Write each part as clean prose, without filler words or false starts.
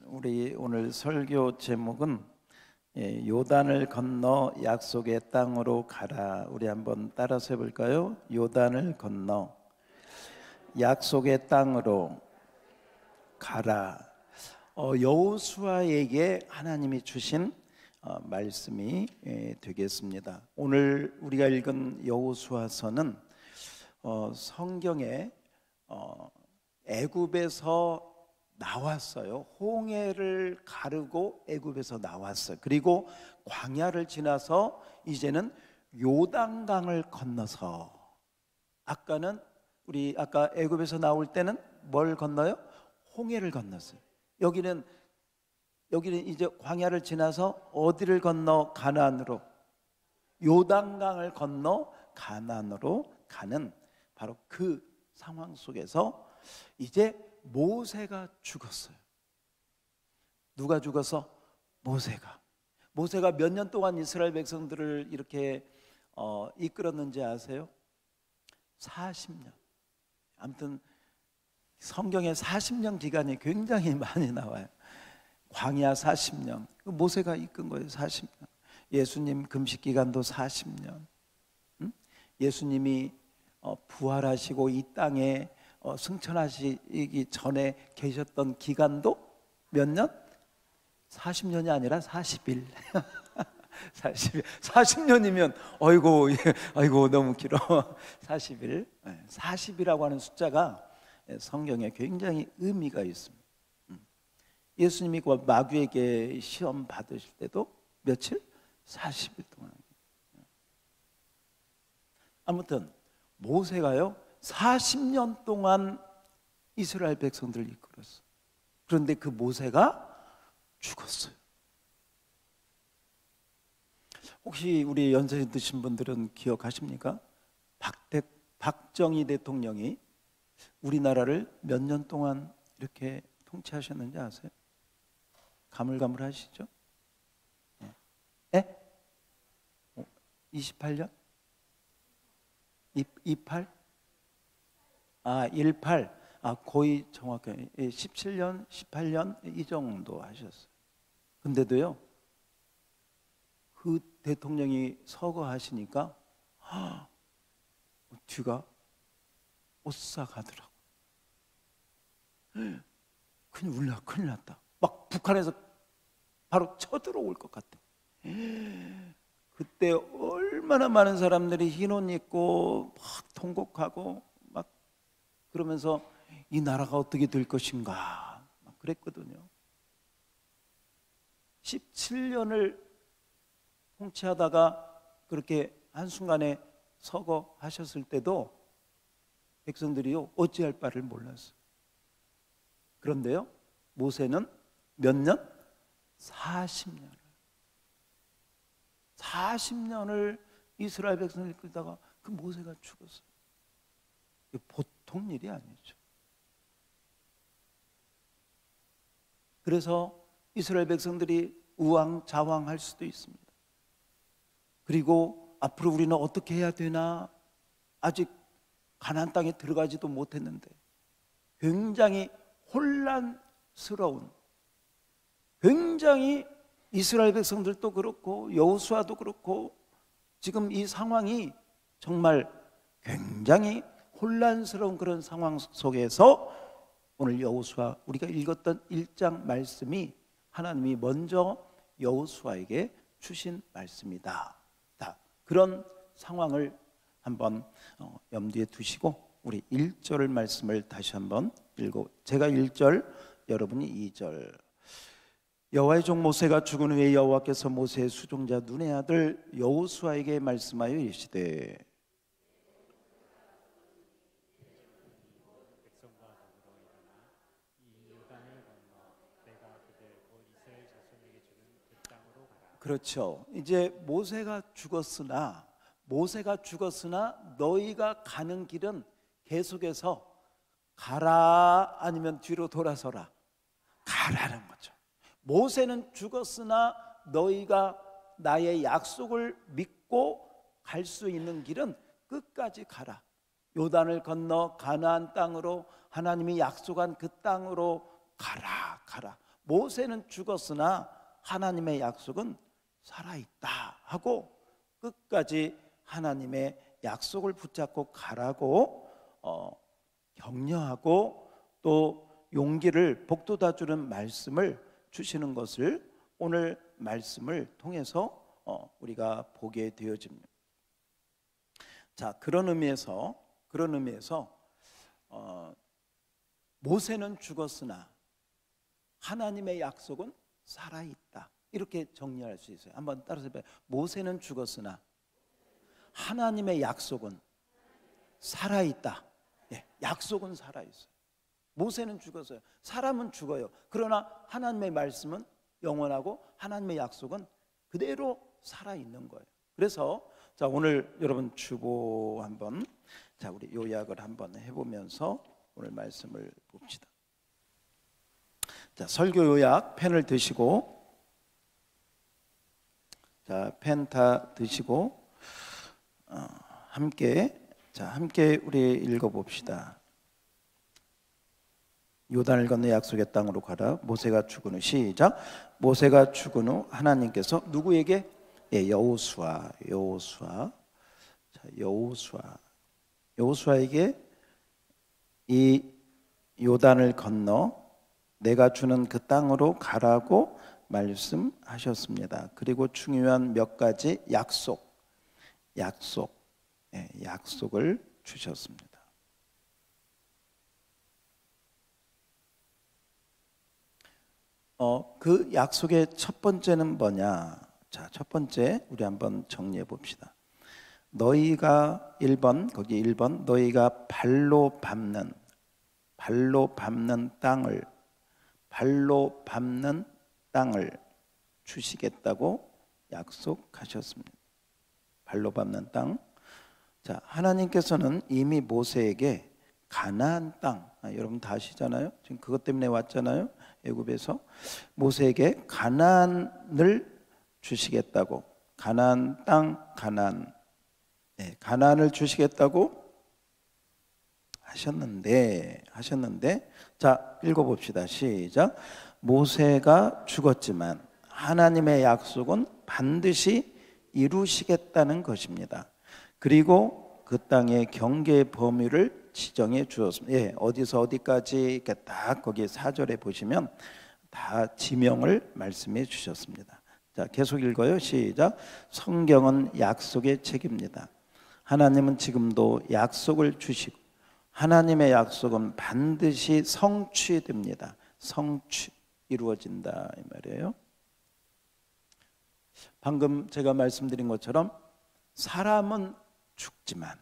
우리 오늘 설교 제목은 요단을 건너 약속의 땅으로 가라. 우리 한번 따라서 해볼까요? 요단을 건너 약속의 땅으로 가라. 여호수아에게 하나님이 주신 말씀이 되겠습니다. 오늘 우리가 읽은 여호수아서는 성경에 애굽에서 나왔어요. 홍해를 가르고 애굽에서 나왔어요. 그리고 광야를 지나서 이제는 요단강을 건너서, 아까 애굽에서 나올 때는 뭘 건너요? 홍해를 건넜어요. 여기는 이제 광야를 지나서 어디를 건너? 가나안으로, 요단강을 건너 가나안으로 가는 바로 그 상황 속에서 이제 모세가 죽었어요. 누가 죽어서? 모세가 몇 년 동안 이스라엘 백성들을 이렇게 이끌었는지 아세요? 40년. 아무튼 성경에 40년 기간이 굉장히 많이 나와요. 광야 40년, 모세가 이끈 거예요. 40년. 예수님 금식 기간도 40년. 예수님이 부활하시고 이 땅에 승천하시기 전에 계셨던 기간도 몇 년? 40년이 아니라 40일. 40년이면 아이고 너무 길어. 40일. 40이라고 하는 숫자가 성경에 굉장히 의미가 있습니다. 예수님이 마귀에게 시험 받으실 때도 며칠? 40일 동안. 아무튼 모세가요 40년 동안 이스라엘 백성들을 이끌었어요. 그런데 그 모세가 죽었어요. 혹시 우리 연세 드신 분들은 기억하십니까? 박정희 대통령이 우리나라를 몇 년 동안 이렇게 통치하셨는지 아세요? 가물가물하시죠? 네? 28년? 28? 18? 거의 정확하게 17년, 18년 이 정도 하셨어요. 근데도요, 그 대통령이 서거하시니까 뒤가 오싹하더라고. 큰일 났다. 막 북한에서 바로 쳐들어올 것 같아. 그때 얼마나 많은 사람들이 흰 옷 입고 막 통곡하고 막 그러면서 이 나라가 어떻게 될 것인가 막 그랬거든요. 17년을 통치하다가 그렇게 한순간에 서거하셨을 때도 백성들이요 어찌할 바를 몰랐어요. 그런데요 모세는 몇 년? 40년을 이스라엘 백성을 이끌다가 그 모세가 죽었어요. 보통 일이 아니죠. 그래서 이스라엘 백성들이 우왕좌왕할 수도 있습니다. 그리고 앞으로 우리는 어떻게 해야 되나, 아직 가나안 땅에 들어가지도 못했는데 굉장히 혼란스러운, 굉장히 이스라엘 백성들도 그렇고 여호수아도 그렇고 지금 이 상황이 정말 굉장히 혼란스러운 그런 상황 속에서 오늘 여호수아 우리가 읽었던 1장 말씀이 하나님이 먼저 여호수아에게 주신 말씀이다. 그런 상황을 한번 염두에 두시고 우리 1절 말씀을 다시 한번 읽고, 제가 1절 여러분이 2절. 여호와의 종 모세가 죽은 후에 여호와께서 모세의 수종자 눈의 아들 여호수아에게 말씀하여 이르시되 그렇죠. 이제 모세가 죽었으나 너희가 가는 길은 계속해서 가라 아니면 뒤로 돌아서라, 가라는 거죠. 모세는 죽었으나 너희가 나의 약속을 믿고 갈 수 있는 길은 끝까지 가라. 요단을 건너 가나안 땅으로 하나님이 약속한 그 땅으로 가라 가라. 모세는 죽었으나 하나님의 약속은 살아있다 하고 끝까지 하나님의 약속을 붙잡고 가라고 격려하고 또 용기를 북돋아주는 말씀을 주시는 것을 오늘 말씀을 통해서 우리가 보게 되어집니다. 자, 그런 의미에서 모세는 죽었으나 하나님의 약속은 살아있다, 이렇게 정리할 수 있어요. 한번 따라서 해봐요. 모세는 죽었으나 하나님의 약속은 살아있다. 예, 약속은 살아있어요. 모세는 죽었어요. 사람은 죽어요. 그러나 하나님의 말씀은 영원하고 하나님의 약속은 그대로 살아있는 거예요. 그래서 자, 오늘 여러분 주보 한번, 자, 우리 요약을 한번 해보면서 오늘 말씀을 봅시다. 자, 설교 요약 펜을 드시고, 자, 펜 다 드시고 함께 우리 읽어봅시다. 요단을 건너 약속의 땅으로 가라. 모세가 죽은 후, 시작. 모세가 죽은 후 하나님께서 누구에게? 예, 여호수아에게 이 요단을 건너 내가 주는 그 땅으로 가라고 말씀하셨습니다. 그리고 중요한 몇 가지 약속을 주셨습니다. 그 약속의 첫 번째는 뭐냐? 자, 첫 번째 우리 한번 정리해 봅시다. 너희가 1번, 거기 1번, 너희가 발로 밟는 땅을 주시겠다고 약속하셨습니다. 발로 밟는 땅. 자, 하나님께서는 이미 모세에게 가나안 땅, 여러분 다 아시잖아요. 지금 그것 때문에 왔잖아요. 애굽에서 모세에게 가나안을 주시겠다고, 가나안 땅, 가나안을 주시겠다고 하셨는데 자, 읽어봅시다. 시작. 모세가 죽었지만 하나님의 약속은 반드시 이루시겠다는 것입니다. 그리고 그 땅의 경계의 범위를 지정해 주었습니다. 예, 어디서 어디까지 이렇게 딱 거기 4절에 보시면 다 지명을 말씀해 주셨습니다. 자, 계속 읽어요. 시작. 성경은 약속의 책입니다. 하나님은 지금도 약속을 주시고 하나님의 약속은 반드시 성취됩니다. 이루어진다 이 말이에요. 방금 제가 말씀드린 것처럼 사람은 죽지만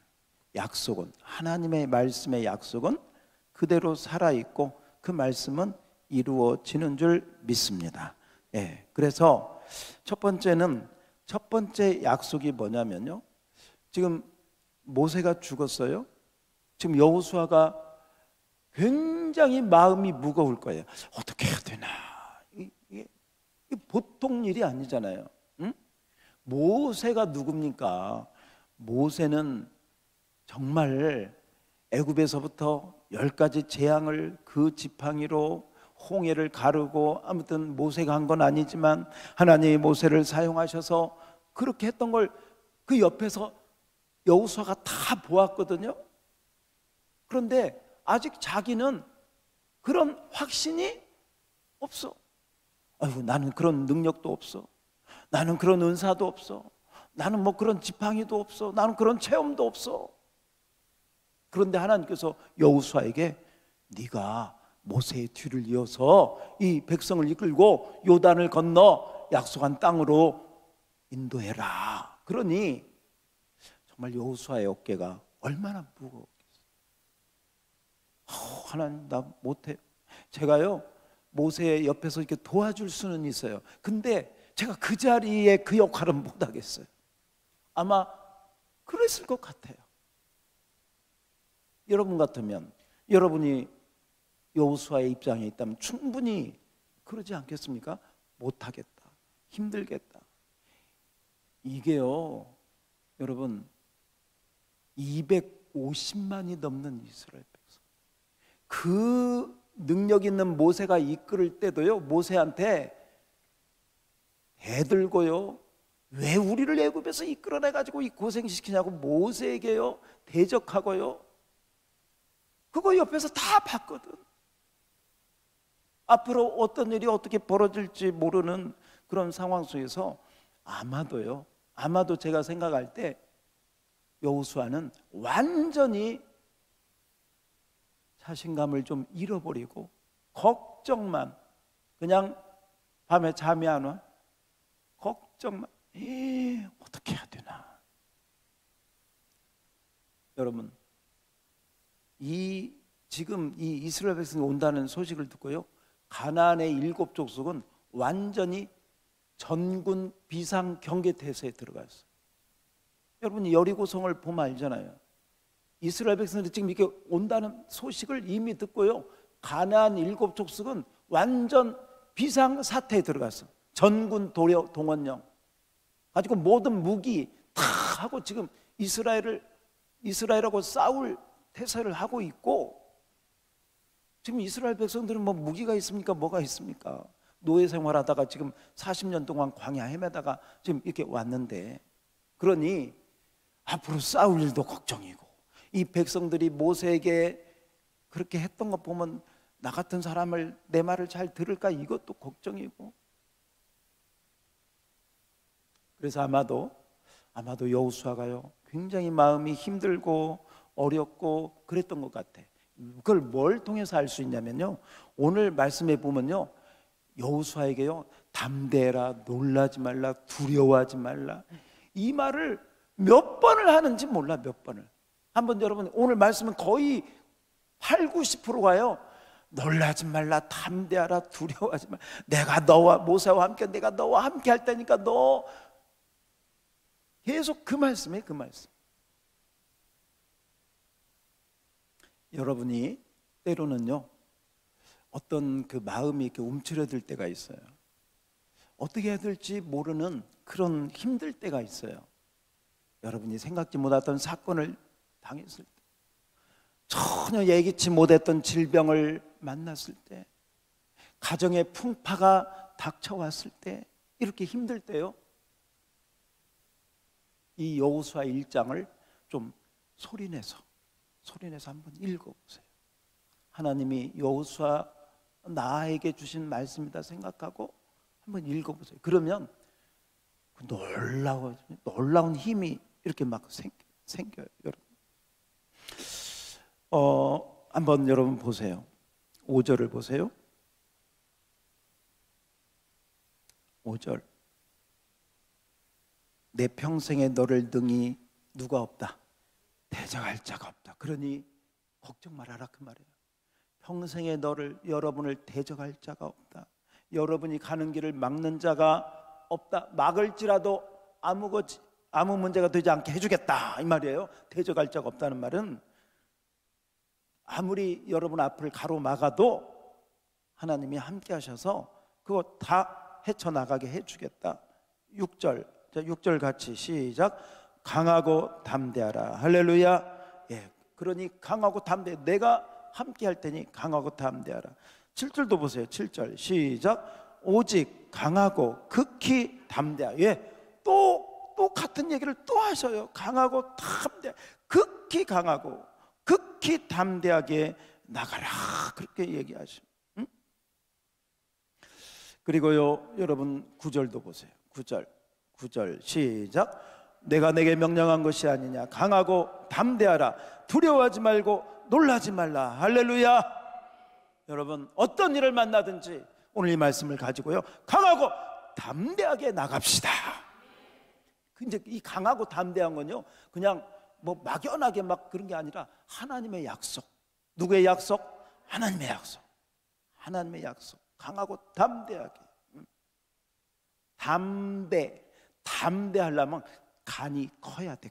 약속은, 하나님의 말씀의 약속은 그대로 살아있고 그 말씀은 이루어지는 줄 믿습니다. 예, 그래서 첫 번째 약속이 뭐냐면요, 지금 모세가 죽었어요. 지금 여호수아가 굉장히 마음이 무거울 거예요. 어떻게 해야 되나? 이게 보통 일이 아니잖아요. 응? 모세가 누굽니까? 모세는 정말 애굽에서부터 10가지 재앙을 그 지팡이로 홍해를 가르고, 아무튼 모세가 한 건 아니지만 하나님이 모세를 사용하셔서 그렇게 했던 걸 그 옆에서 여호수아가 다 보았거든요. 그런데 아직 자기는 그런 확신이 없어. 아이고, 나는 그런 능력도 없어. 나는 그런 은사도 없어. 나는 뭐 그런 지팡이도 없어. 나는 그런 체험도 없어. 그런데 하나님께서 여호수아에게 네가 모세의 뒤를 이어서 이 백성을 이끌고 요단을 건너 약속한 땅으로 인도해라. 그러니 정말 여호수아의 어깨가 얼마나 무거웠겠어요. 하나님, 나 못해. 제가요, 모세 옆에서 이렇게 도와줄 수는 있어요. 근데 제가 그 자리에 그 역할은 못하겠어요. 아마 그랬을 것 같아요. 여러분 같으면, 여러분이 여호수아의 입장에 있다면 충분히 그러지 않겠습니까? 못하겠다, 힘들겠다. 이게요, 여러분, 250만이 넘는 이스라엘 백성, 그 능력 있는 모세가 이끌을 때도요, 모세한테 대들고요, 왜 우리를 애굽에서 이끌어내 가지고 이 고생시키냐고 모세에게요 대적하고요, 그거 옆에서 다 봤거든. 앞으로 어떤 일이 어떻게 벌어질지 모르는 그런 상황 속에서 아마도 제가 생각할 때 여호수아는 완전히 자신감을 좀 잃어버리고 걱정만, 그냥 밤에 잠이 안 와, 걱정만, 어떻게 해야 되나. 여러분, 지금 이 이스라엘 백성이 온다는 소식을 듣고요, 가나안의 7 족속은 완전히 전군 비상 경계 태세에 들어갔어요. 여러분이 여리고성을 보면 알잖아요. 이스라엘 백성들이 지금 이렇게 온다는 소식을 이미 듣고요, 가나안 7 족속은 완전 비상 사태에 들어갔어. 전군 동원령 가지고 모든 무기 다 하고 지금 이스라엘하고 싸울 태세를 하고 있고, 지금 이스라엘 백성들은 뭐 무기가 있습니까? 뭐가 있습니까? 노예 생활하다가 지금 40년 동안 광야 헤매다가 지금 이렇게 왔는데, 그러니 앞으로 싸울 일도 걱정이고, 이 백성들이 모세에게 그렇게 했던 것 보면 나 같은 사람을 내 말을 잘 들을까, 이것도 걱정이고. 그래서 아마도 여호수아가요 굉장히 마음이 힘들고 어렵고 그랬던 것 같아. 그걸 뭘 통해서 알 수 있냐면요, 오늘 말씀에 보면요, 여호수아에게요 담대해라, 놀라지 말라, 두려워하지 말라, 이 말을 몇 번을 하는지 몰라. 몇 번을. 한번 여러분, 오늘 말씀은 거의 80~90%가요 놀라지 말라, 담대하라, 두려워하지 말라, 내가 너와 모세와 함께, 내가 너와 함께 할 테니까 너, 계속 그 말씀이에요. 그 말씀. 여러분이 때로는요 어떤 그 마음이 이렇게 움츠러들 때가 있어요. 어떻게 해야 될지 모르는 그런 힘들 때가 있어요. 여러분이 생각지 못했던 사건을 당했을 때, 전혀 예기치 못했던 질병을 만났을 때, 가정의 풍파가 닥쳐왔을 때, 이렇게 힘들 때요, 이 여호수아 1장을 좀 소리내서 한번 읽어보세요. 하나님이 여호수아 나에게 주신 말씀이다 생각하고 한번 읽어보세요. 그러면 그 놀라운 힘이 이렇게 막 생겨요. 여러분, 한번 여러분 보세요. 5절을 보세요. 5절. 내 평생에 너를 능히 누가 없다, 대적할 자가 없다. 그러니 걱정 말아라, 그 말이에요. 평생에 여러분을 대적할 자가 없다. 여러분이 가는 길을 막는 자가 없다. 막을지라도 아무 문제가 되지 않게 해주겠다, 이 말이에요. 대적할 자가 없다는 말은 아무리 여러분 앞을 가로막아도 하나님이 함께 하셔서 그거 다 헤쳐나가게 해주겠다. 6절. 자, 6절 같이 시작. 강하고 담대하라. 할렐루야. 예, 그러니 강하고 담대, 내가 함께 할 테니 강하고 담대하라. 7절도 보세요. 7절 시작. 오직 강하고 극히 담대하라. 예, 또 같은 얘기를 또 하셔요. 강하고 담대, 극히 강하고 극히 담대하게 나가라, 그렇게 얘기하죠. 응? 그리고요 여러분 9절도 보세요. 9절 시작. 내가 내게 명령한 것이 아니냐, 강하고 담대하라, 두려워하지 말고 놀라지 말라. 할렐루야. 여러분, 어떤 일을 만나든지 오늘 이 말씀을 가지고요 강하고 담대하게 나갑시다. 근데 이 강하고 담대한 건요 그냥 뭐 막연하게 막 그런 게 아니라 하나님의 약속. 누구의 약속? 하나님의 약속. 하나님의 약속. 강하고 담대하게. 담대하려면 간이 커야 돼.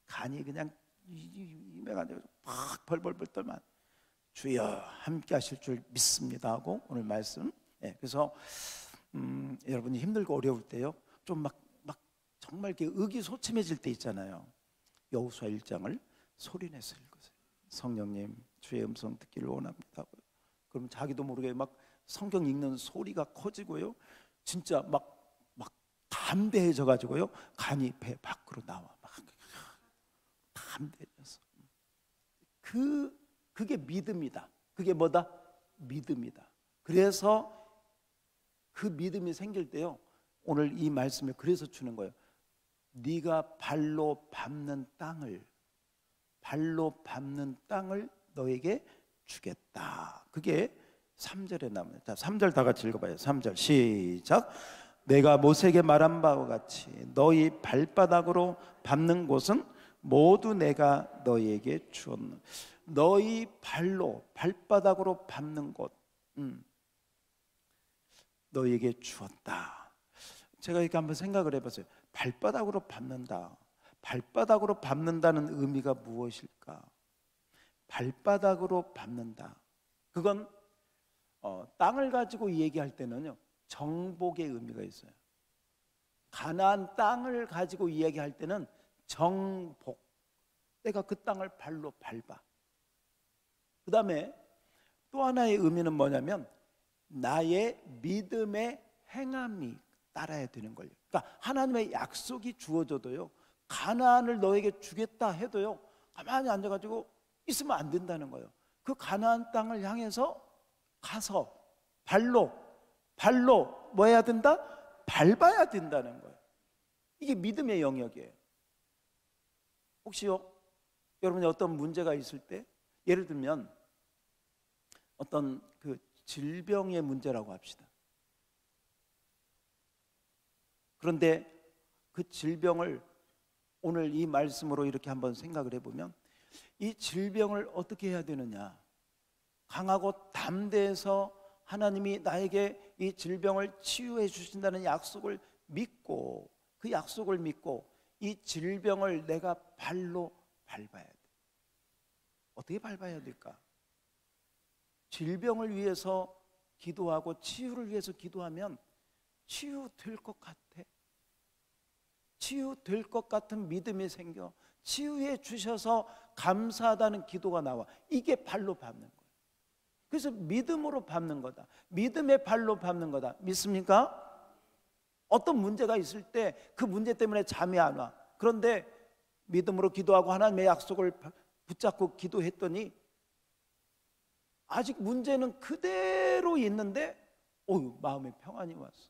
간이 그냥 이매가지고 막 벌벌벌 떨면 주여 함께 하실 줄 믿습니다 하고 오늘 말씀. 예, 그래서 여러분이 힘들고 어려울 때요 좀 막 정말 이렇게 의기소침해질 때 있잖아요. 여호수아 1장을 소리내서 읽으세요. 성령님 주의 음성 듣기를 원합니다. 그럼 자기도 모르게 막 성경 읽는 소리가 커지고요, 진짜 막 담대해져 가지고요, 간이 배 밖으로 나와. 막 담대해져서. 그게 믿음이다. 그게 뭐다? 믿음이다. 그래서 그 믿음이 생길 때요, 오늘 이 말씀을 그래서 주는 거예요. 네가 발로 밟는 땅을 너에게 주겠다. 그게 3절에 나옵니다. 자, 3절 다 같이 읽어봐요. 3절 시작. 내가 모세에게 말한 바와 같이 너희 발바닥으로 밟는 곳은 모두 내가 너희에게 주었노라. 너희 발바닥으로 밟는 곳, 너희에게 주었다. 제가 이렇게 한번 생각을 해봤어요. 발바닥으로 밟는다. 발바닥으로 밟는다는 의미가 무엇일까? 발바닥으로 밟는다. 그건 땅을 가지고 얘기할 때는요, 정복의 의미가 있어요. 가나안 땅을 가지고 이야기할 때는 정복. 내가 그 땅을 발로 밟아. 그 다음에 또 하나의 의미는 뭐냐면 나의 믿음의 행함이 따라야 되는 거예요. 그러니까 하나님의 약속이 주어져도요, 가나안을 너에게 주겠다 해도요, 가만히 앉아가지고 있으면 안 된다는 거예요. 그 가나안 땅을 향해서 가서 발로 뭐 해야 된다? 밟아야 된다는 거예요. 이게 믿음의 영역이에요. 혹시요, 여러분이 어떤 문제가 있을 때, 예를 들면 어떤 그 질병의 문제라고 합시다. 그런데 그 질병을 오늘 이 말씀으로 이렇게 한번 생각을 해보면, 이 질병을 어떻게 해야 되느냐? 강하고 담대해서 하나님이 나에게 이 질병을 치유해 주신다는 약속을 믿고, 그 약속을 믿고 이 질병을 내가 발로 밟아야 돼. 어떻게 밟아야 될까? 질병을 위해서 기도하고 치유를 위해서 기도하면 치유될 것 같아. 치유될 것 같은 믿음이 생겨. 치유해 주셔서 감사하다는 기도가 나와. 이게 발로 밟는 거예요. 그래서 믿음으로 밟는 거다. 믿음의 발로 밟는 거다. 믿습니까? 어떤 문제가 있을 때 그 문제 때문에 잠이 안 와. 그런데 믿음으로 기도하고 하나님의 약속을 붙잡고 기도했더니 아직 문제는 그대로 있는데 마음에 평안이 왔어.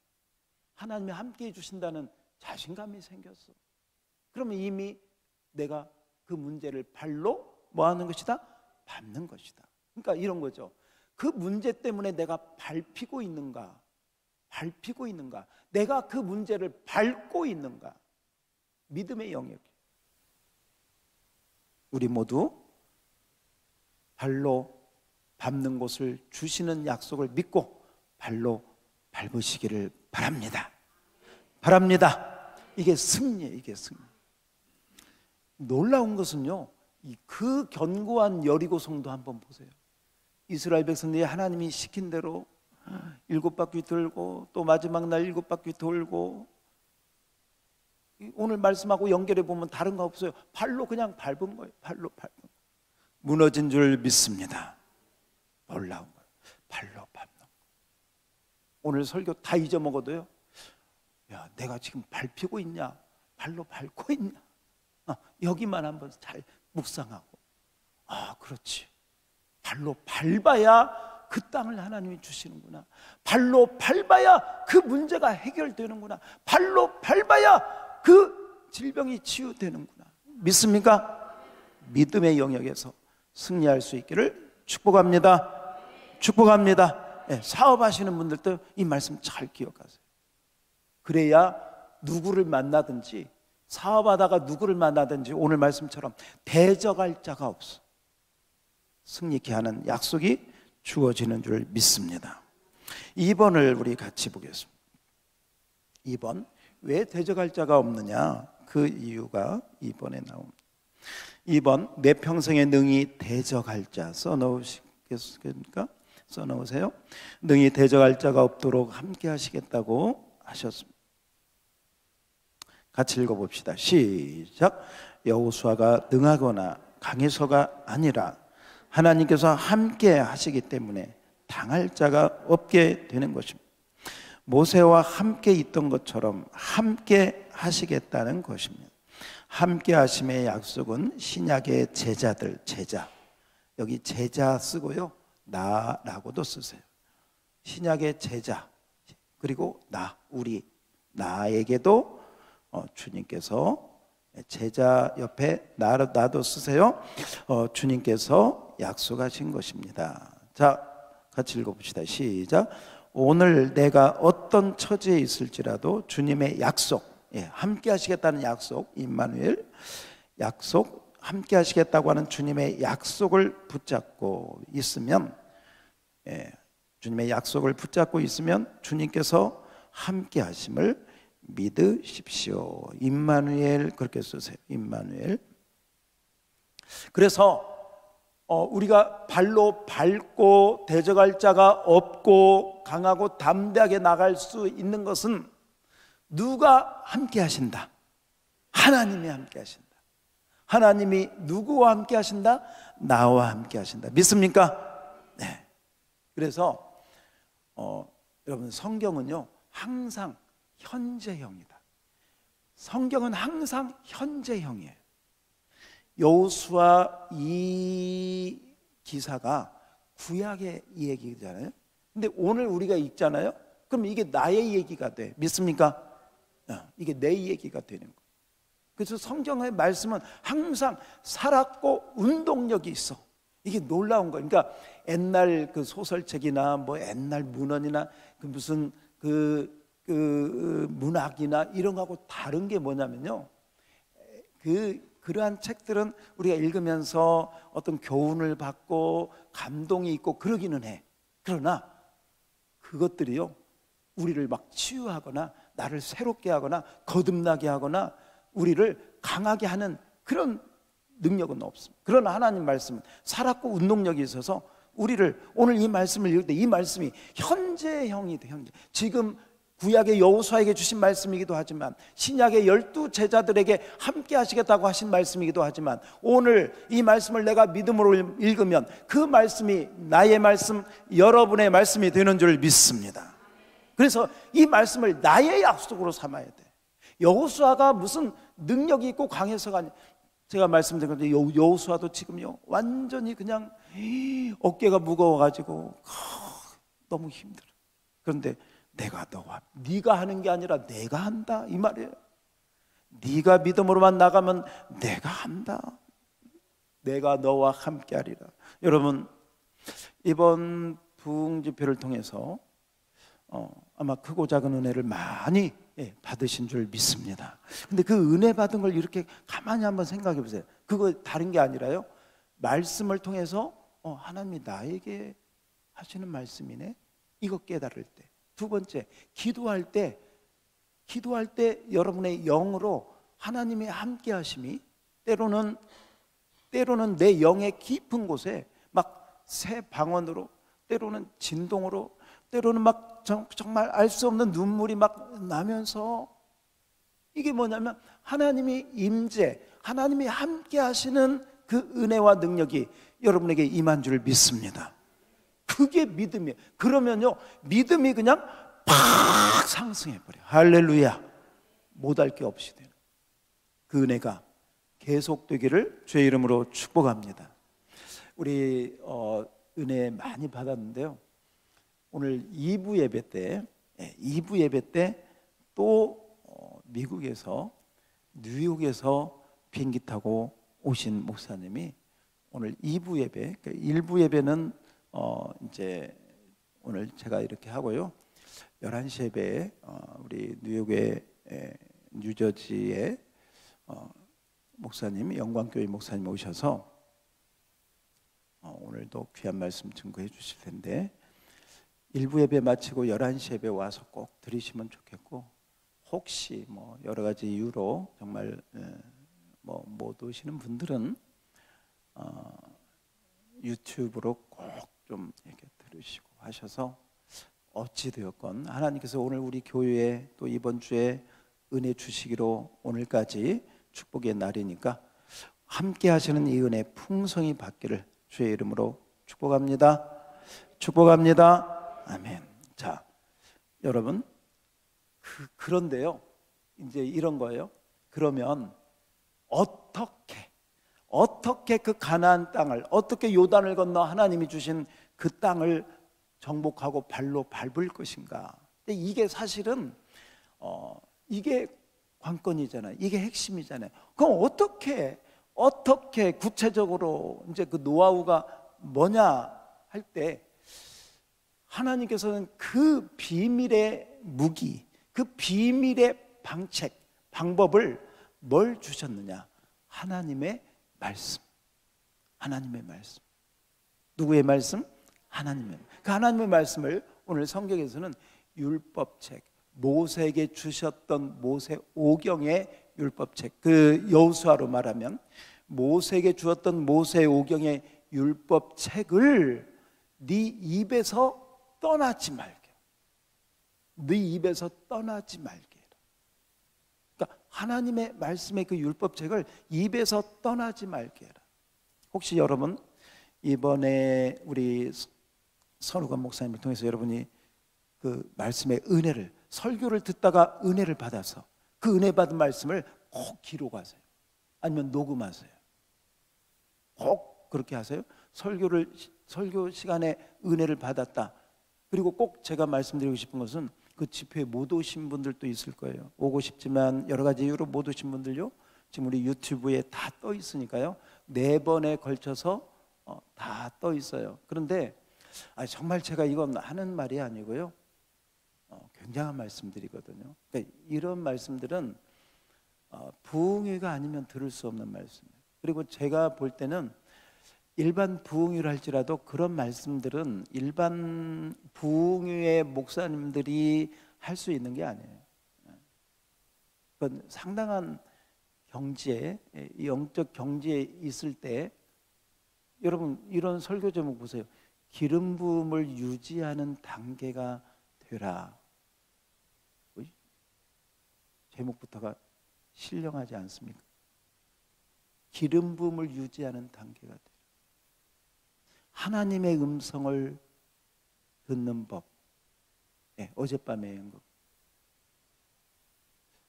하나님이 함께 해주신다는 자신감이 생겼어. 그러면 이미 내가 그 문제를 발로 뭐 하는 것이다? 밟는 것이다. 그러니까 이런 거죠. 그 문제 때문에 내가 밟히고 있는가? 내가 그 문제를 밟고 있는가? 믿음의 영역이에요. 우리 모두 발로 밟는 곳을 주시는 약속을 믿고 발로 밟으시기를 바랍니다. 이게 승리예요. 이게 승리. 놀라운 것은요, 그 견고한 여리고성도 한번 보세요. 이스라엘 백성들이 하나님이 시킨 대로 7바퀴 돌고 또 마지막 날 7바퀴 돌고, 오늘 말씀하고 연결해 보면 다른 거 없어요. 발로 그냥 밟은 거예요. 발로 밟은 거예요. 무너진 줄 믿습니다. 놀라운 거예요. 발로 밟는 거. 오늘 설교 다 잊어먹어도요, 야, 내가 지금 밟히고 있냐? 발로 밟고 있냐? 여기만 한번 잘 묵상하고, 그렇지. 발로 밟아야 그 땅을 하나님이 주시는구나. 발로 밟아야 그 문제가 해결되는구나. 발로 밟아야 그 질병이 치유되는구나. 믿습니까? 믿음의 영역에서 승리할 수 있기를 축복합니다. 네, 사업하시는 분들도 이 말씀 잘 기억하세요. 그래야 누구를 만나든지, 사업하다가 누구를 만나든지 오늘 말씀처럼 대적할 자가 없어. 승리케 하는 약속이 주어지는 줄 믿습니다. 2번을 우리 같이 보겠습니다. 2번, 왜 대적할 자가 없느냐? 그 이유가 2번에 나옵니다. 2번, 내 평생에 능히 대적할 자 써놓으시겠습니까? 써놓으세요. 능히 대적할 자가 없도록 함께 하시겠다고 하셨습니다. 같이 읽어봅시다. 시작. 여호수아가 능하거나 강해서가 아니라 하나님께서 함께 하시기 때문에 당할 자가 없게 되는 것입니다. 모세와 함께 있던 것처럼 함께 하시겠다는 것입니다. 함께 하심의 약속은 신약의 제자들, 제자, 여기 제자 쓰고요, 나라고도 쓰세요. 신약의 제자, 그리고 나, 우리, 나에게도 주님께서, 제자 옆에 나도 쓰세요. 주님께서 약속하신 것입니다. 자, 같이 읽어봅시다. 시작. 오늘 내가 어떤 처지에 있을지라도 주님의 약속, 함께 하시겠다는 약속, 임마누엘 약속, 함께 하시겠다고 하는 주님의 약속을 붙잡고 있으면, 주님의 약속을 붙잡고 있으면 주님께서 함께 하심을 믿으십시오. 임마누엘, 그렇게 쓰세요. 임마누엘. 그래서 우리가 발로 밟고 대적할 자가 없고 강하고 담대하게 나갈 수 있는 것은 누가 함께 하신다? 하나님이 함께 하신다. 하나님이 누구와 함께 하신다? 나와 함께 하신다. 믿습니까? 네. 그래서 여러분, 성경은요 항상 현재형이다. 성경은 항상 현재형이에요. 여호수아 이 기사가 구약의 얘기잖아요. 근데 오늘 우리가 읽잖아요. 그럼 이게 나의 얘기가 돼. 믿습니까? 이게 내 얘기가 되는 거예요. 그래서 성경의 말씀은 항상 살았고 운동력이 있어. 이게 놀라운 거예요. 그러니까 옛날 그 소설책이나 뭐 옛날 문헌이나 그 무슨 그 문학이나 이런 거하고 다른 게 뭐냐면요, 그러한 책들은 우리가 읽으면서 어떤 교훈을 받고 감동이 있고 그러기는 해. 그러나 그것들이요 우리를 막 치유하거나 나를 새롭게 하거나 거듭나게 하거나 우리를 강하게 하는 그런 능력은 없습니다. 그러나 하나님 말씀은 살았고 운동력이 있어서 우리를, 오늘 이 말씀을 읽을 때 이 말씀이 현재형이 돼. 현재. 지금 구약의 여호수아에게 주신 말씀이기도 하지만 신약의 12 제자들에게 함께 하시겠다고 하신 말씀이기도 하지만 오늘 이 말씀을 내가 믿음으로 읽으면 그 말씀이 나의 말씀, 여러분의 말씀이 되는 줄 믿습니다. 그래서 이 말씀을 나의 약속으로 삼아야 돼. 여호수아가 무슨 능력이 있고 강해서가 아니라, 제가 말씀드린 건데 여호수아도 지금요 완전히 그냥 어깨가 무거워가지고 너무 힘들어. 그런데 내가 너와, 네가 하는 게 아니라 내가 한다 이 말이에요. 네가 믿음으로만 나가면 내가 한다. 내가 너와 함께 하리라. 여러분, 이번 부흥집회를 통해서 아마 크고 작은 은혜를 많이 받으신 줄 믿습니다. 근데 그 은혜 받은 걸 이렇게 가만히 한번 생각해 보세요. 그거 다른 게 아니라요, 말씀을 통해서 하나님이 나에게 하시는 말씀이네, 이거 깨달을 때. 두 번째, 기도할 때 여러분의 영으로 하나님의 함께 하심이 때로는 내 영의 깊은 곳에 막 새 방언으로, 때로는 진동으로, 때로는 막 정말 알 수 없는 눈물이 막 나면서, 이게 뭐냐면 하나님이 임재, 하나님이 함께 하시는 그 은혜와 능력이 여러분에게 임한 줄 믿습니다. 그게 믿음이에요. 그러면요 믿음이 그냥 팍 상승해버려. 할렐루야. 못할 게 없이 되는 그 은혜가 계속되기를 주의 이름으로 축복합니다. 우리 은혜 많이 받았는데요, 오늘 2부 예배 때 또 미국에서, 뉴욕에서 비행기 타고 오신 목사님이 오늘 2부 예배, 그러니까 1부 예배는 이제 오늘 제가 이렇게 하고요, 11시 예배에 우리 뉴욕의 뉴저지의 목사님, 영광교회 목사님 오셔서 오늘도 귀한 말씀 증거해 주실 텐데, 1부 예배 마치고 11시 예배 와서 꼭 들으시면 좋겠고, 혹시 뭐 여러 가지 이유로 정말 못 오시는 분들은 유튜브로 꼭 좀 이렇게 들으시고 하셔서, 어찌 되었건 하나님께서 오늘 우리 교회에 또 이번 주에 은혜 주시기로 오늘까지 축복의 날이니까 함께 하시는 이 은혜 풍성히 받기를 주의 이름으로 축복합니다. 축복합니다. 아멘. 자, 여러분, 그런데요, 이제 이런 거예요. 그러면 어떻게 그 가나안 땅을, 어떻게 요단을 건너 하나님이 주신 그 땅을 정복하고 발로 밟을 것인가? 근데 이게 사실은 이게 관건이잖아요. 이게 핵심이잖아요. 그럼 어떻게 구체적으로 이제 그 노하우가 뭐냐 할 때, 하나님께서는 그 비밀의 무기, 그 비밀의 방법을 뭘 주셨느냐? 하나님의 말씀. 하나님의 말씀. 누구의 말씀? 하나님의. 그 하나님의 말씀을 오늘 성경에서는 율법책, 모세에게 주셨던 모세 오경의 율법책, 그 여호수아로 말하면 모세에게 주었던 모세 오경의 율법책을 네 입에서 떠나지 말게. 네 입에서 떠나지 말게. 그러니까 하나님의 말씀의 그 율법책을 입에서 떠나지 말게 해라. 혹시 여러분 이번에 우리 선우관 목사님을 통해서 여러분이 그 말씀의 은혜를, 설교를 듣다가 은혜를 받아서 그 은혜 받은 말씀을 꼭 기록하세요. 아니면 녹음하세요. 꼭 그렇게 하세요. 설교 시간에 은혜를 받았다. 그리고 꼭 제가 말씀드리고 싶은 것은 그 집회에 못 오신 분들도 있을 거예요. 오고 싶지만 여러 가지 이유로 못 오신 분들요, 지금 우리 유튜브에 다 떠 있으니까요, 4번에 걸쳐서 다 떠 있어요. 그런데 정말 제가 이건 하는 말이 아니고요, 굉장한 말씀들이거든요. 그러니까 이런 말씀들은 부흥회가 아니면 들을 수 없는 말씀이에요. 그리고 제가 볼 때는 일반 부흥회를 할지라도 그런 말씀들은 일반 부흥회 목사님들이 할 수 있는 게 아니에요. 그건 상당한 경지에, 영적 경지에 있을 때, 여러분 이런 설교 제목 보세요. 기름 부음을 유지하는 단계가 되라. 제목부터가 신령하지 않습니까? 기름 부음을 유지하는 단계가 되라. 하나님의 음성을 듣는 법. 어젯밤에 한 거.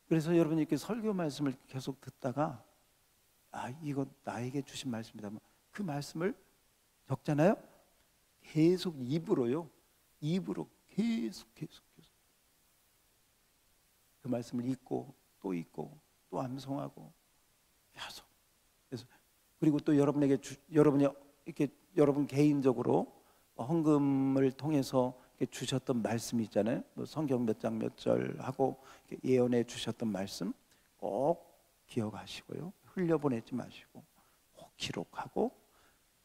그래서 여러분이 이렇게 설교 말씀을 계속 듣다가 이거 나에게 주신 말씀이다, 그 말씀을 적잖아요. 계속 입으로 계속 그 말씀을 읽고 또 암송하고 계속. 그래서 그리고 또 여러분이 이렇게 여러분 개인적으로 헌금을 통해서 주셨던 말씀이 있잖아요. 성경 몇 장 몇 절 하고 예언해 주셨던 말씀 꼭 기억하시고요, 흘려보내지 마시고 꼭 기록하고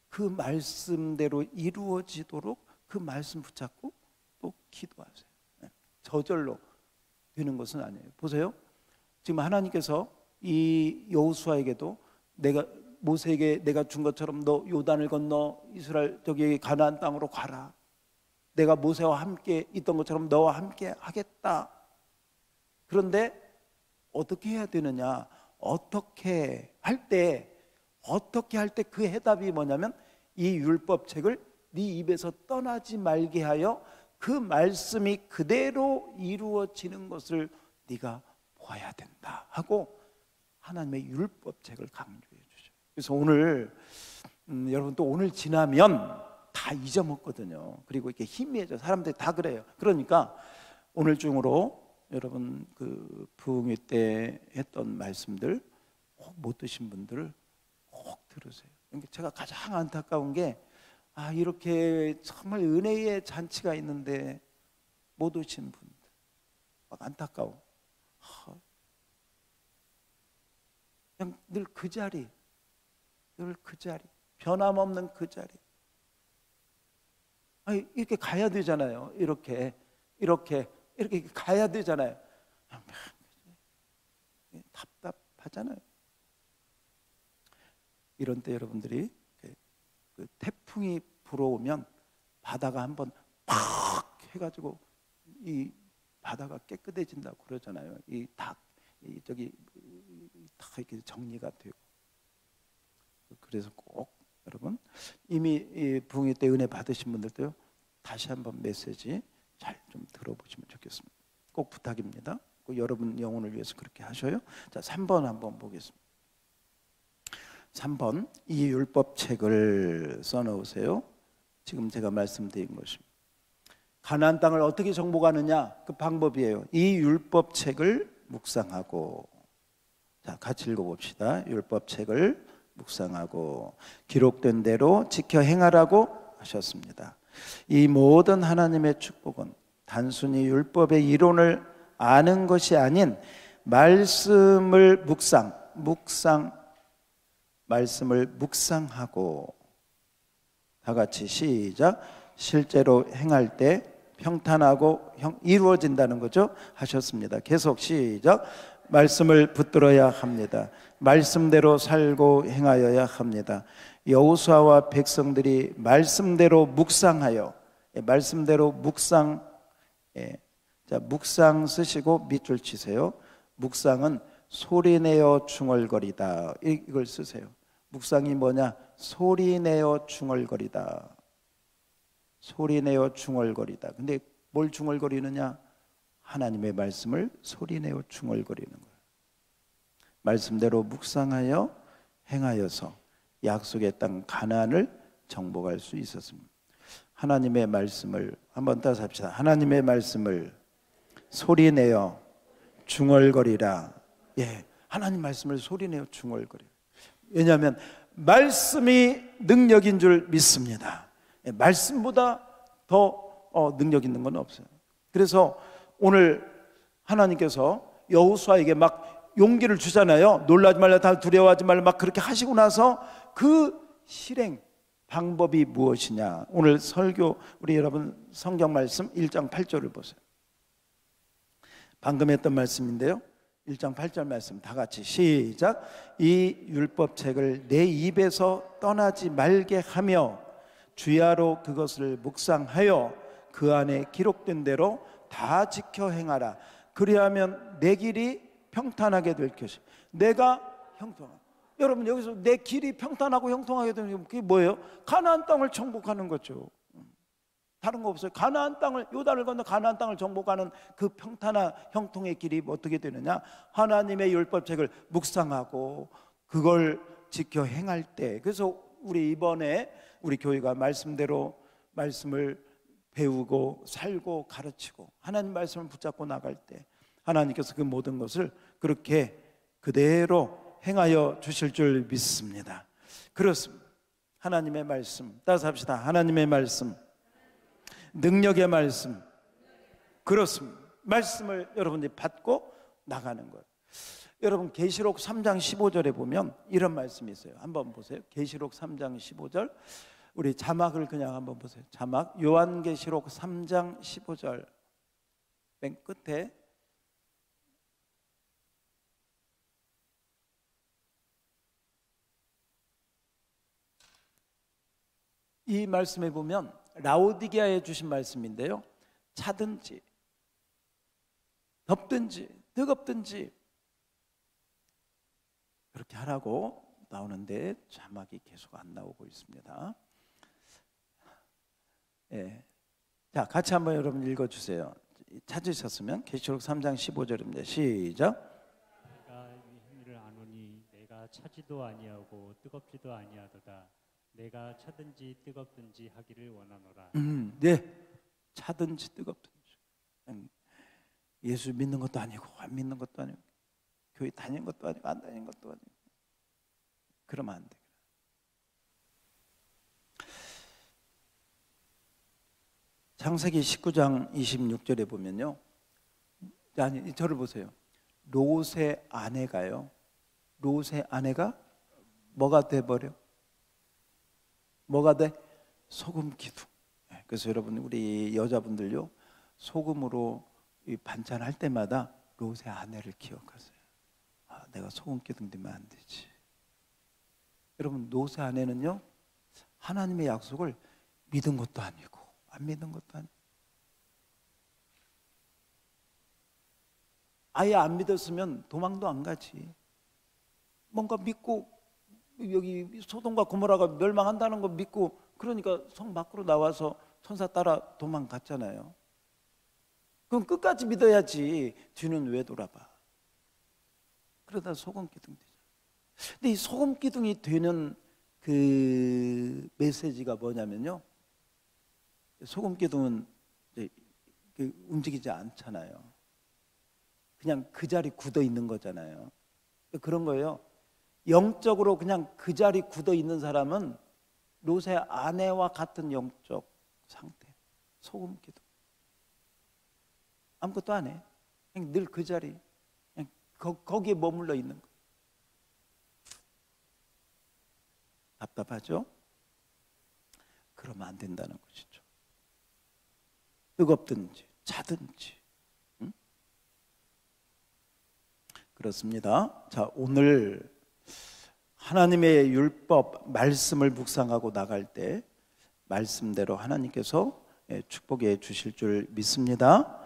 그 말씀대로 이루어지도록 그 말씀 붙잡고 또 기도하세요. 저절로 되는 것은 아니에요. 보세요. 지금 하나님께서 이 여호수아에게도 모세에게 내가 준 것처럼 너 요단을 건너 이스라엘 저기 가나안 땅으로 가라. 내가 모세와 함께 있던 것처럼 너와 함께 하겠다. 그런데 어떻게 해야 되느냐? 어떻게 할 때 그 해답이 뭐냐면 이 율법책을 네 입에서 떠나지 말게 하여 그 말씀이 그대로 이루어지는 것을 네가 보아야 된다 하고 하나님의 율법책을 강조해 주죠. 그래서 오늘 여러분 또 오늘 지나면 다 잊어먹거든요. 그리고 이렇게 희미해져. 사람들이 다 그래요. 그러니까 오늘 중으로 여러분 그 부흥회 때 했던 말씀들 꼭 못 드신 분들을 꼭 들으세요. 제가 가장 안타까운 게 이렇게 정말 은혜의 잔치가 있는데 못 오신 분들 막 안타까워. 그냥 늘 그 자리, 변함없는 그 자리. 이렇게 가야 되잖아요. 이렇게 가야 되잖아요. 답답하잖아요. 이런 때 여러분들이 그 태풍이 불어오면 바다가 한번 팍 해가지고 이 바다가 깨끗해진다고 그러잖아요. 저기 다 이렇게 정리가 되고. 그래서 꼭 여러분 이미 이 부흥회 때 은혜 받으신 분들도요, 다시 한번 메시지 잘 좀 들어보시면 좋겠습니다. 꼭 부탁입니다. 꼭 여러분 영혼을 위해서 그렇게 하셔요. 자, 3번 한번 보겠습니다. 3번, 이 율법책을 써놓으세요. 지금 제가 말씀드린 것입니다. 가나안 땅을 어떻게 정복하느냐, 그 방법이에요. 이 율법책을 묵상하고. 자, 같이 읽어봅시다. 율법책을 묵상하고 기록된 대로 지켜 행하라고 하셨습니다. 이 모든 하나님의 축복은 단순히 율법의 이론을 아는 것이 아닌 말씀을 말씀을 묵상하고, 다 같이 시작, 실제로 행할 때 평탄하고 이루어진다는 거죠. 하셨습니다. 계속 시작, 말씀을 붙들어야 합니다. 말씀대로 살고 행하여야 합니다. 여호수아와 백성들이 말씀대로 묵상하여, 말씀대로 묵상, 자, 묵상 쓰시고 밑줄 치세요. 묵상은 소리내어 중얼거리다, 이걸 쓰세요. 묵상이 뭐냐? 소리내어 중얼거리다. 소리내어 중얼거리다. 근데 뭘 중얼거리느냐? 하나님의 말씀을 소리내어 중얼거리는 거예요. 말씀대로 묵상하여 행하여서 약속의 땅 가나안을 정복할 수 있었습니다. 하나님의 말씀을 한번 따서 합시다. 하나님의 말씀을 소리내어 중얼거리라. 예, 하나님 말씀을 소리내어 중얼거려. 왜냐하면 말씀이 능력인 줄 믿습니다. 예, 말씀보다 더 능력 있는 건 없어요. 그래서 오늘 하나님께서 여호수아에게 막 용기를 주잖아요. 놀라지 말라, 다 두려워하지 말라, 막 그렇게 하시고 나서 그 실행 방법이 무엇이냐? 오늘 설교, 우리 여러분 성경 말씀 1장 8절을 보세요. 방금 했던 말씀인데요, 1장 8절 말씀 다 같이 시작. 이 율법책을 내 입에서 떠나지 말게 하며 주야로 그것을 묵상하여 그 안에 기록된 대로 다 지켜 행하라. 그리하면 내 길이 평탄하게 될 것이다. 내가 형통하다. 여러분, 여기서 내 길이 평탄하고 형통하게 되는 게 그게 뭐예요? 가나안 땅을 정복하는 거죠. 다른 거 없어요. 가나안 땅을, 요단을 건너 가나안 땅을 정복하는 그 평탄한 형통의 길이 어떻게 되느냐? 하나님의 율법책을 묵상하고 그걸 지켜 행할 때. 그래서 우리 이번에 우리 교회가 말씀대로 말씀을 배우고 살고 가르치고 하나님 말씀을 붙잡고 나갈 때 하나님께서 그 모든 것을 그렇게 그대로 행하여 주실 줄 믿습니다. 그렇습니다. 하나님의 말씀 따라서 합시다. 하나님의 말씀, 능력의 말씀. 그렇습니다. 말씀을 여러분들이 받고 나가는 거예요. 여러분, 계시록 3장 15절에 보면 이런 말씀이 있어요. 한번 보세요. 계시록 3장 15절. 우리 자막을 그냥 한번 보세요. 자막, 요한계시록 3장 15절 맨 끝에 이 말씀에 보면 라오디게아에 주신 말씀인데요, 차든지 덥든지 뜨겁든지 그렇게 하라고 나오는데 자막이 계속 안 나오고 있습니다. 예. 자, 같이 한번 여러분 읽어주세요. 찾으셨으면 계시록 3장 15절입니다. 시작. 내가 힘을 아노니 내가 차지도 아니하고 뜨겁지도 아니하도다. 내가 차든지 뜨겁든지 하기를 원하노라. 네, 차든지 뜨겁든지. 예수 믿는 것도 아니고 안 믿는 것도 아니고 교회 다니는 것도 아니고 안 다니는 것도 아니고 그러면 안 돼. 창세기 19장 26절에 보면요, 아니 저를 보세요. 롯의 아내가요, 롯의 아내가 뭐가 돼버려? 뭐가 돼? 소금 기둥. 그래서 여러분, 우리 여자분들요, 소금으로 이 반찬 할 때마다 롯의 아내를 기억하세요. 아, 내가 소금 기둥 되면 안 되지. 여러분, 롯의 아내는요, 하나님의 약속을 믿은 것도 아니고 안 믿은 것도 아니고, 아예 안 믿었으면 도망도 안 가지. 뭔가 믿고 여기 소돔과 고모라가 멸망한다는 거 믿고 그러니까 성 밖으로 나와서 천사 따라 도망갔잖아요. 그럼 끝까지 믿어야지 뒤는 왜 돌아봐. 그러다 소금 기둥 되잖아요. 근데 이 소금 기둥이 되는 그 메시지가 뭐냐면요, 소금 기둥은 움직이지 않잖아요. 그냥 그 자리 굳어 있는 거잖아요. 그런 거예요. 영적으로 그냥 그 자리 굳어 있는 사람은 롯의 아내와 같은 영적 상태. 소금 기둥. 아무것도 안 해. 그냥 늘 그 자리, 그냥 거기에 머물러 있는 거. 답답하죠? 그러면 안 된다는 것이죠. 뜨겁든지 차든지. 응? 그렇습니다. 자, 오늘 하나님의 율법 말씀을 묵상하고 나갈 때 말씀대로 하나님께서 축복해 주실 줄 믿습니다.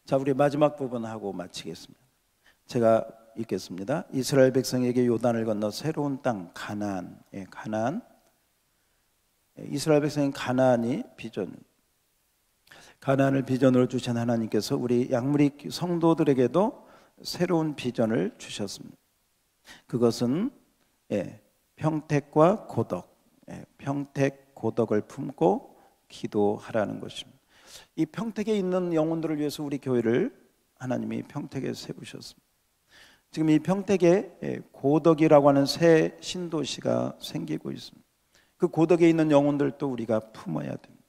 자, 우리 마지막 부분 하고 마치겠습니다. 제가 읽겠습니다. 이스라엘 백성에게 요단을 건너 새로운 땅 가나안. 가나안. 이스라엘 백성인 가나안이 비전. 가나안을 비전으로 주신 하나님께서 우리 양무리 성도들에게도 새로운 비전을 주셨습니다. 그것은 평택과 고덕, 평택 고덕을 품고 기도하라는 것입니다. 이 평택에 있는 영혼들을 위해서 우리 교회를 하나님이 평택에 세우셨습니다. 지금 이 평택에 고덕이라고 하는 새 신도시가 생기고 있습니다. 그 고덕에 있는 영혼들도 우리가 품어야 됩니다.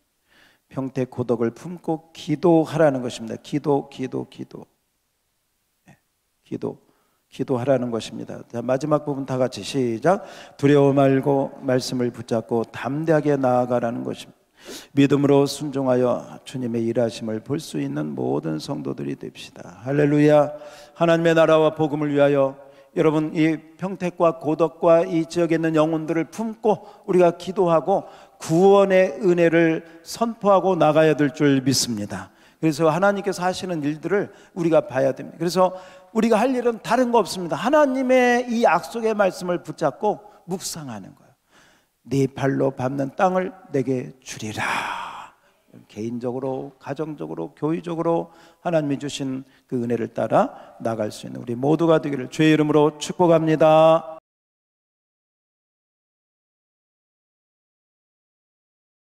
평택 고덕을 품고 기도하라는 것입니다. 기도하라는 것입니다. 자, 마지막 부분 다 같이 시작. 두려워 말고 말씀을 붙잡고 담대하게 나아가라는 것입니다. 믿음으로 순종하여 주님의 일하심을 볼 수 있는 모든 성도들이 됩시다. 할렐루야. 하나님의 나라와 복음을 위하여 여러분, 이 평택과 고덕과 이 지역에 있는 영혼들을 품고 우리가 기도하고 구원의 은혜를 선포하고 나가야 될 줄 믿습니다. 그래서 하나님께서 하시는 일들을 우리가 봐야 됩니다. 그래서 우리가 할 일은 다른 거 없습니다. 하나님의 이 약속의 말씀을 붙잡고 묵상하는 거예요. 네 발로 밟는 땅을 내게 주리라. 개인적으로, 가정적으로, 교회적으로 하나님이 주신 그 은혜를 따라 나갈 수 있는 우리 모두가 되기를 주의 이름으로 축복합니다.